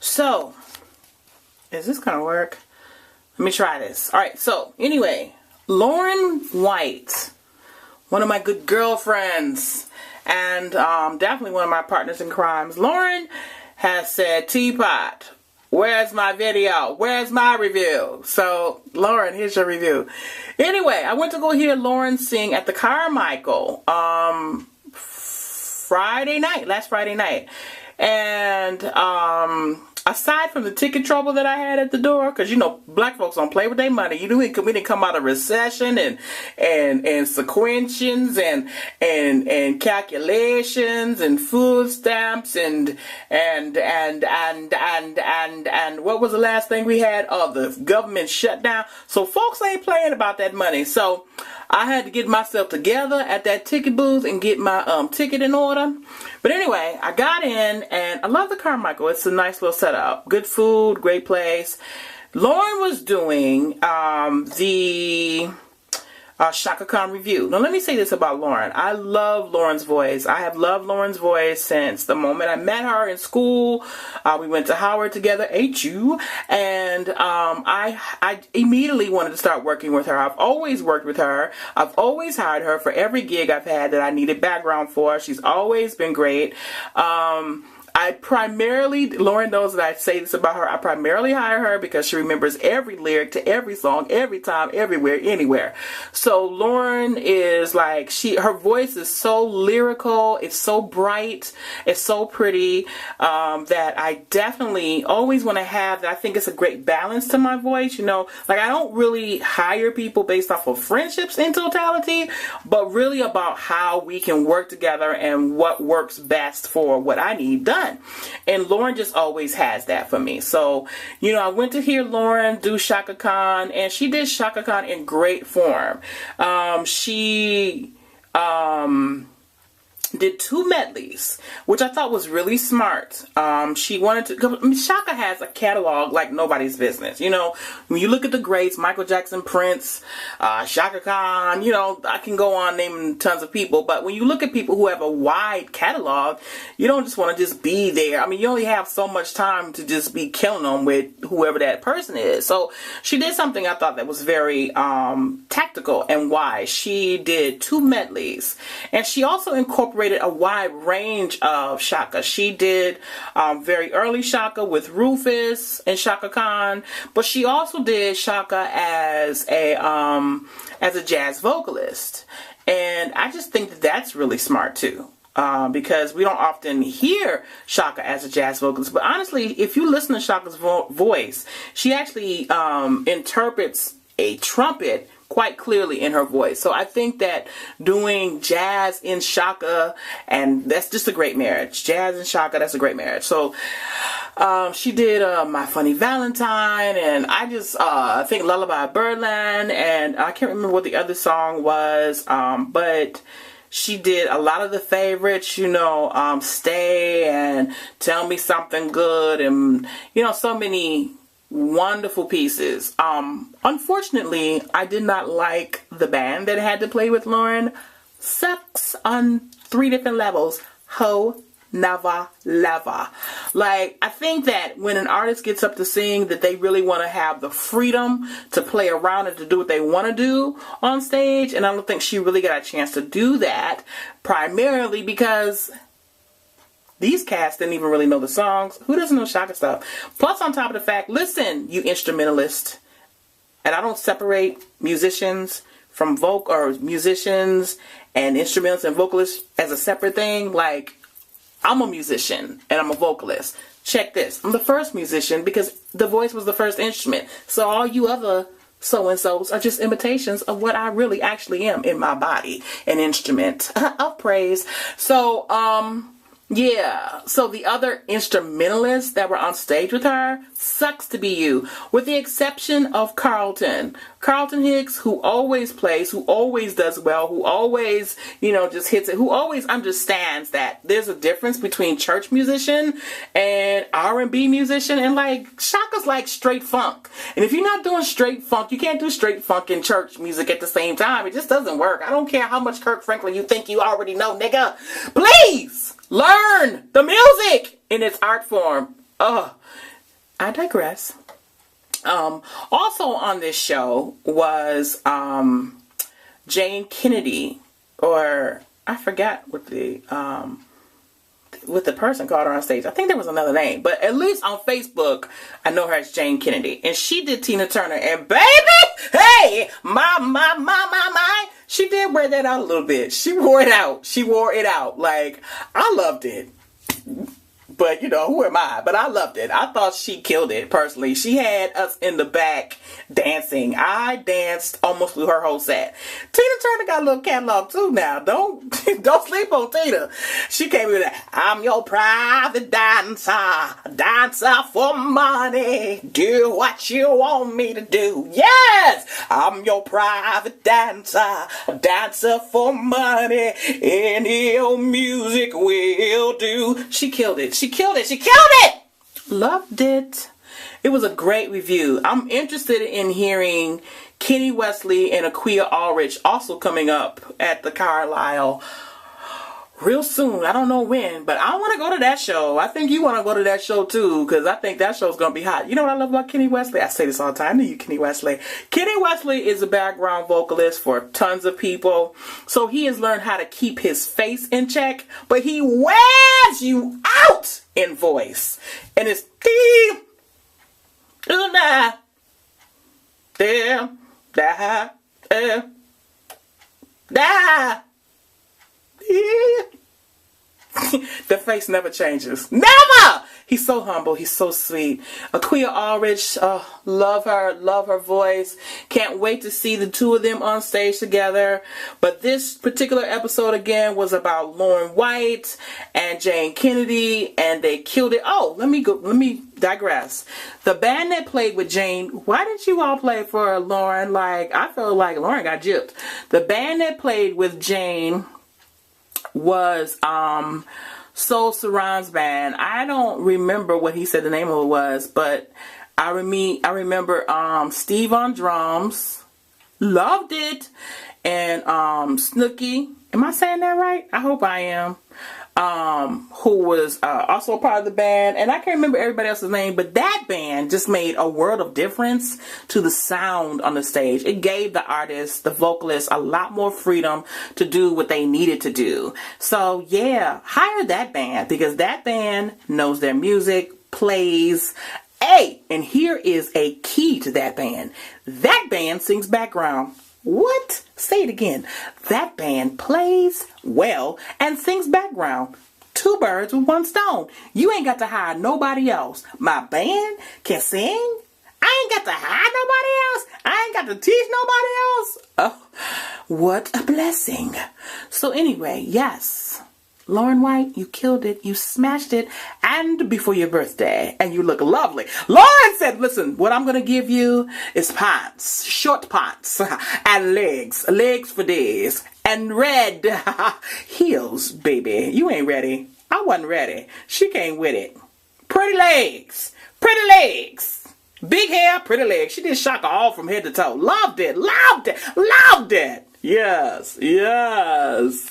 So, is this gonna work? Let me try this. Alright, so anyway, Lauren White, one of my good girlfriends, and definitely one of my partners in crimes. Lauren has said, Teapot, where's my video? Where's my review? So, Lauren, here's your review. Anyway, I went to go hear Lauren sing at the Carmichael last Friday night. And aside from the ticket trouble that I had at the door, because you know black folks don't play with their money. We didn't come out of recession and sequentials and calculations and food stamps and what was the last thing we had? Oh, the government shutdown. So folks ain't playing about that money. So I had to get myself together at that ticket booth and get my ticket in order. But anyway, I got in and I love the Carmichael. It's a nice little setup. Good food, great place. Lauren was doing the Chaka Khan review. Now let me say this about Lauren. I love Lauren's voice. I have loved Lauren's voice since the moment I met her in school. We went to Howard together, HU, and I immediately wanted to start working with her. I've always worked with her. I've always hired her for every gig I've had that I needed background for. She's always been great. Lauren knows that I say this about her, I primarily hire her because she remembers every lyric to every song, every time, everywhere, anywhere. So Lauren is like, her voice is so lyrical, it's so bright, it's so pretty, that I definitely always want to have that. I think it's a great balance to my voice, you know, like I don't really hire people based off of friendships in totality, but really about how we can work together and what works best for what I need done. And Lauren just always has that for me. So, you know, I went to hear Lauren do Chaka Khan, and she did Chaka Khan in great form. She did 2 medleys, which I thought was really smart. She wanted to, Chaka has a catalog like nobody's business. You know, when you look at the greats, Michael Jackson, Prince, Chaka Khan, you know, I can go on naming tons of people, but when you look at people who have a wide catalog, you don't just want to just be there. I mean, you only have so much time to just be killing them with whoever that person is. So she did something I thought that was very tactical and wise. She did 2 medleys, and she also incorporated a wide range of Chaka. She did very early Chaka with Rufus and Chaka Khan, but she also did Chaka as a jazz vocalist, and I just think that that's really smart too. Because we don't often hear Chaka as a jazz vocalist, but honestly, if you listen to Chaka's voice, she actually interprets a trumpet quite clearly in her voice. So I think that doing jazz in Chaka, and that's just a great marriage. Jazz and Chaka, that's a great marriage. So she did My Funny Valentine, and I think Lullaby Birdland, and I can't remember what the other song was, but she did a lot of the favorites, you know, Stay and Tell Me Something Good, and, you know, so many wonderful pieces. Unfortunately, I did not like the band that had to play with Lauren. Sucks on 3 different levels. Never. Like, I think that when an artist gets up to sing, that they really want to have the freedom to play around and to do what they want to do on stage, and I don't think she really got a chance to do that, primarily because these cats didn't even really know the songs. Who doesn't know Chaka stuff? Plus, on top of the fact, listen, you instrumentalist, and I don't separate musicians from musicians and instrumentalists and vocalists as a separate thing. Like, I'm a musician and I'm a vocalist. Check this. I'm the first musician because the voice was the first instrument. So all you other so-and-sos are just imitations of what I really actually am in my body, an instrument of praise. So, yeah, so the other instrumentalists that were on stage with her, sucks to be you. With the exception of Carlton Hicks, who always plays, who always does well, who always, you know, just hits it, who always understands that there's a difference between church musician and R&B musician, and like, Chaka's like straight funk. And if you're not doing straight funk, you can't do straight funk and church music at the same time. It just doesn't work. I don't care how much Kirk Franklin you think you already know, nigga. Please! Learn the music in its art form. I digress. Also on this show was Jane Kennedy, or I forgot what the person called her on stage. I think there was another name, but at least on Facebook, I know her as Jane Kennedy, and she did Tina Turner. And baby, hey, my, she did wear that out a little bit. She wore it out. Like, I loved it. But, you know, who am I? But I loved it. I thought she killed it, personally. She had us in the back dancing. I danced almost through her whole set. Tina Turner got a little catalog, too, now. Don't sleep on Tina. She came in with that, I'm your private dancer for money. Do what you want me to do. Yes! I'm your private dancer for money. Any old music will do. She killed it. She killed it. Loved it. It was a great review. I'm interested in hearing Kenny Wesley and Aquia Allrich also coming up at the Carlisle real soon. I don't know when, but I want to go to that show. I think you want to go to that show too, because I think that show's going to be hot. You know what I love about Kenny Wesley? I say this all the time to you, Kenny Wesley. Kenny Wesley is a background vocalist for tons of people, so he has learned how to keep his face in check, but he wears you out in voice. And it's the face never changes. Never! He's so humble. He's so sweet. Aquia Allrich, love her voice. Can't wait to see the two of them on stage together. But this particular episode, again, was about Lauren White and Jane Kennedy, and they killed it. Oh, let me digress. The band that played with Jane, why didn't you all play for Lauren? Like, I felt like Lauren got gypped. The band that played with Jane was Soul Saran's band. I don't remember what he said the name of it was, but I remember Steve on drums. Loved it. And Snooki, am I saying that right? I hope I am. Who was also a part of the band, and I can't remember everybody else's name, but that band just made a world of difference to the sound on the stage. It gave the artists, the vocalists, a lot more freedom to do what they needed to do. So yeah, hire that band, because that band knows their music, plays. Hey, and here is a key to that band. That band sings background. What? Say it again. That band plays well and sings background. Two birds with one stone. You ain't got to hire nobody else. My band can sing. I ain't got to hire nobody else. I ain't got to teach nobody else. Oh, what a blessing. So anyway, yes. Lauren White, you killed it. You smashed it. And before your birthday. And you look lovely. Lauren said, listen, what I'm going to give you is pants. Short pants. And legs. Legs for days. And red heels, baby. You ain't ready. I wasn't ready. She came with it. Pretty legs. Pretty legs. Big hair, pretty legs. She did Chaka all from head to toe. Loved it. Loved it. Loved it. Yes. Yes.